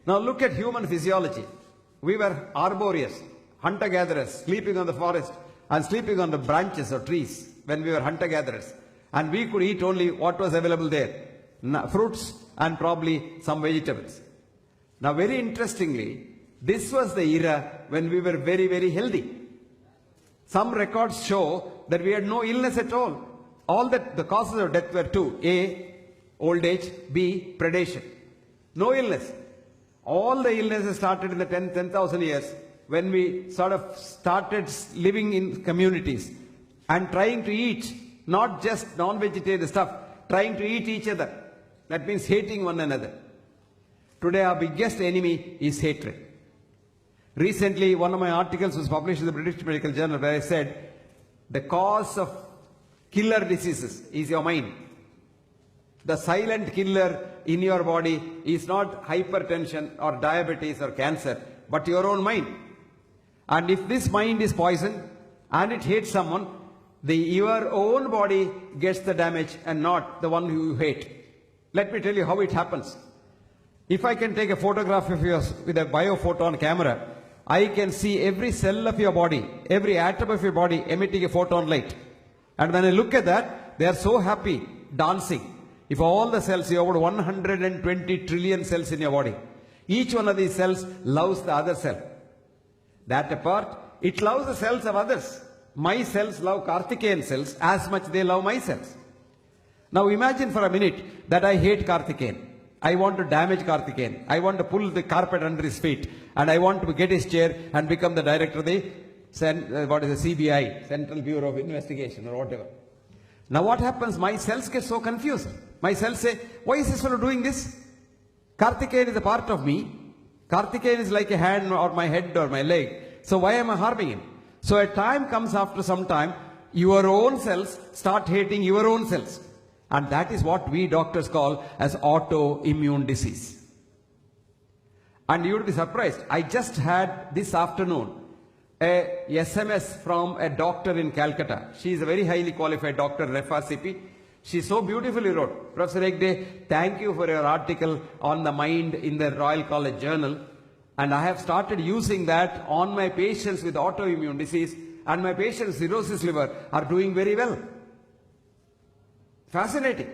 Now look at human physiology. We were arboreous, hunter-gatherers, sleeping on the forest and sleeping on the branches or trees when we were hunter-gatherers. And we could eat only what was available there, fruits and probably some vegetables. Now very interestingly, this was the era when we were very, very healthy. Some records show that we had no illness at all. All that the causes of death were two: A, old age; B, predation. No illness. All the illnesses started in the 10,000 years when we sort of started living in communities and trying to eat, not just non-vegetarian stuff, trying to eat each other. That means hating one another. Today our biggest enemy is hatred. Recently, one of my articles was published in the British Medical Journal where I said, the cause of killer diseases is your mind. The silent killer in your body is not hypertension or diabetes or cancer, but your own mind. And if this mind is poisoned and it hates someone, your own body gets the damage and not the one who you hate. Let me tell you how it happens. If I can take a photograph of yours with a biophoton camera, I can see every cell of your body, every atom of your body emitting a photon light. And when I look at that, they are so happy, dancing. If all the cells, you have about 120 trillion cells in your body. Each one of these cells loves the other cell. That apart, it loves the cells of others. My cells love Karthikeyan cells as much they love my cells. Now imagine for a minute that I hate Karthikeyan. I want to damage Karthikeyan. I want to pull the carpet under his feet. And I want to get his chair and become the director of the CBI, Central Bureau of Investigation or whatever. Now what happens? My cells get so confused. My cells say, why is this fellow doing this? Karthikeyan is a part of me. Karthikeyan is like a hand or my head or my leg. So why am I harming him? So a time comes after some time, your own cells start hating your own cells. And that is what we doctors call as autoimmune disease. And you would be surprised. I just had this afternoon a SMS from a doctor in Calcutta. She is a very highly qualified doctor, Refa Sipi. She so beautifully wrote, Professor Hegde, thank you for your article on the mind in the Royal College Journal. And I have started using that on my patients with autoimmune disease, and my patients with cirrhosis liver are doing very well. Fascinating.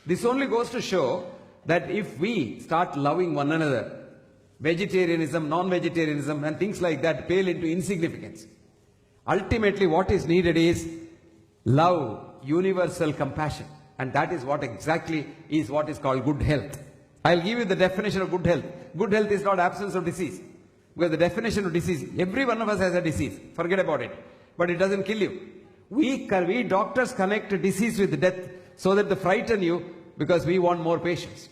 This only goes to show that if we start loving one another, vegetarianism, non-vegetarianism and things like that pale into insignificance. Ultimately what is needed is love, universal compassion, and that is what exactly is what is called good health. I'll give you the definition of good health. Good health is not absence of disease, because the definition of disease, every one of us has a disease, forget about it, but it doesn't kill you. We doctors connect disease with death so that they frighten you because we want more patients.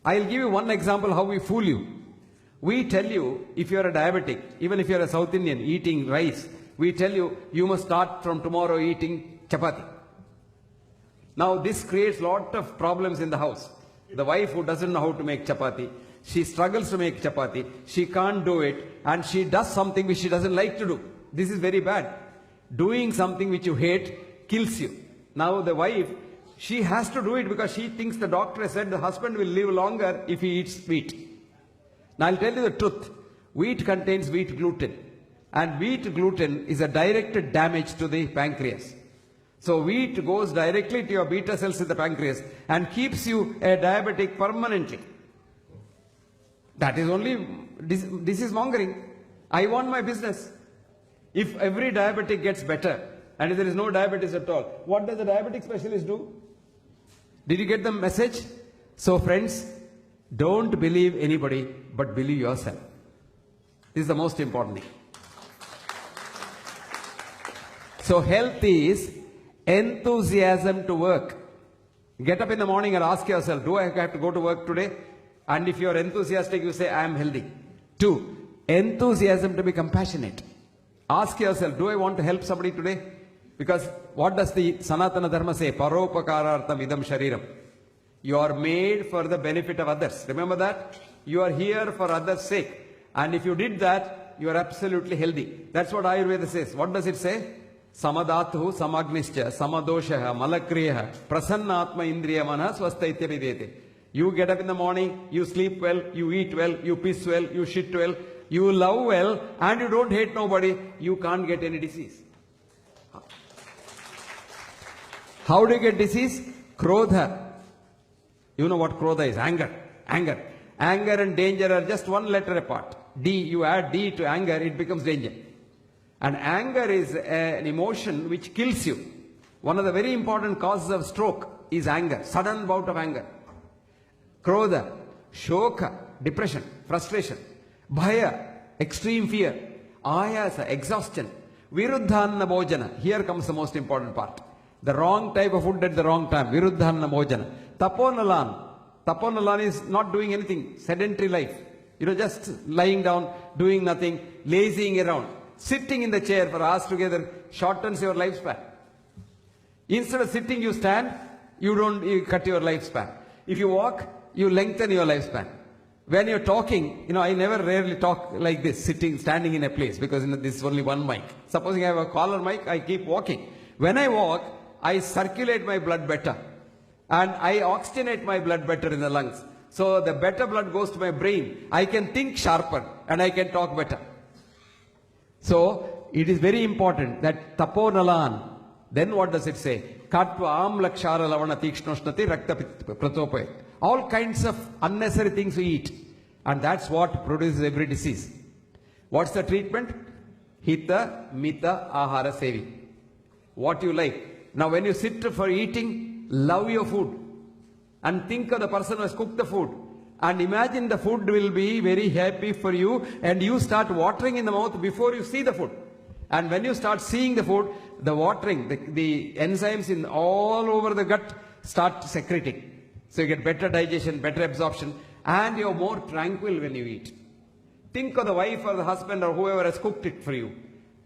I'll give you one example how we fool you. We tell you, if you're a diabetic, even if you're a South Indian eating rice, we tell you, you must start from tomorrow eating chapati. Now this creates a lot of problems in the house. The wife who doesn't know how to make chapati, she struggles to make chapati, she can't do it, and she does something which she doesn't like to do. This is very bad. Doing something which you hate kills you. Now the wife, she has to do it because she thinks the doctor has said the husband will live longer if he eats wheat. Now I'll tell you the truth. Wheat contains wheat gluten. And wheat gluten is a direct damage to the pancreas. So wheat goes directly to your beta cells in the pancreas and keeps you a diabetic permanently. That is only disease mongering. I want my business. If every diabetic gets better and if there is no diabetes at all, what does the diabetic specialist do? Did you get the message? So friends, don't believe anybody but believe yourself. This is the most important thing. So health is enthusiasm to work. Get up in the morning and ask yourself, do I have to go to work today? And if you are enthusiastic, you say, I am healthy. 2, enthusiasm to be compassionate. Ask yourself, do I want to help somebody today? Because what does the Sanatana Dharma say? Paropakarartham idam shariram. You are made for the benefit of others. Remember that? You are here for others' sake. And if you did that, you are absolutely healthy. That's what Ayurveda says. What does it say? Samadatuhu samagnischa samadoshaha malakriyaha prasannatma indriyamana swasthaitya videte. You get up in the morning, you sleep well, you eat well, you piss well, you shit well, you love well, and you don't hate nobody, you can't get any disease. How do you get disease? Krodha. You know what krodha is? Anger. Anger. Anger and danger are just one letter apart. D, you add D to anger, it becomes danger. And anger is an emotion which kills you. One of the very important causes of stroke is anger, sudden bout of anger. Krodha, shoka, depression, frustration. Bhaya, extreme fear. Ayasa, exhaustion. Viruddhanna bhojana. Here comes the most important part. The wrong type of food at the wrong time. Viruddhanna bhojana. Taponalan. Taponalan is not doing anything. Sedentary life. Just lying down, doing nothing, lazying around. Sitting in the chair for hours together shortens your lifespan. Instead of sitting, you stand, you cut your lifespan. If you walk, you lengthen your lifespan. When you're talking, I rarely talk like this, standing in a place, because this is only one mic. Supposing I have a collar mic, I keep walking. When I walk, I circulate my blood better. And I oxygenate my blood better in the lungs. So the better blood goes to my brain. I can think sharper and I can talk better. So it is very important that taponalan. Then what does it say? Katva amla kshara lavana tikshnoshnati rakta pratopai. All kinds of unnecessary things we eat. And that's what produces every disease. What's the treatment? Hita mita ahara sevi. What you like. Now when you sit for eating, love your food. And think of the person who has cooked the food. And imagine the food will be very happy for you. And you start watering in the mouth before you see the food. And when you start seeing the food, the watering, the enzymes in all over the gut start secreting. So you get better digestion, better absorption, and you're more tranquil when you eat. Think of the wife or the husband or whoever has cooked it for you,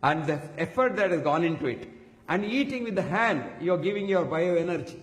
and the effort that has gone into it. And eating with the hand, you're giving your bioenergy.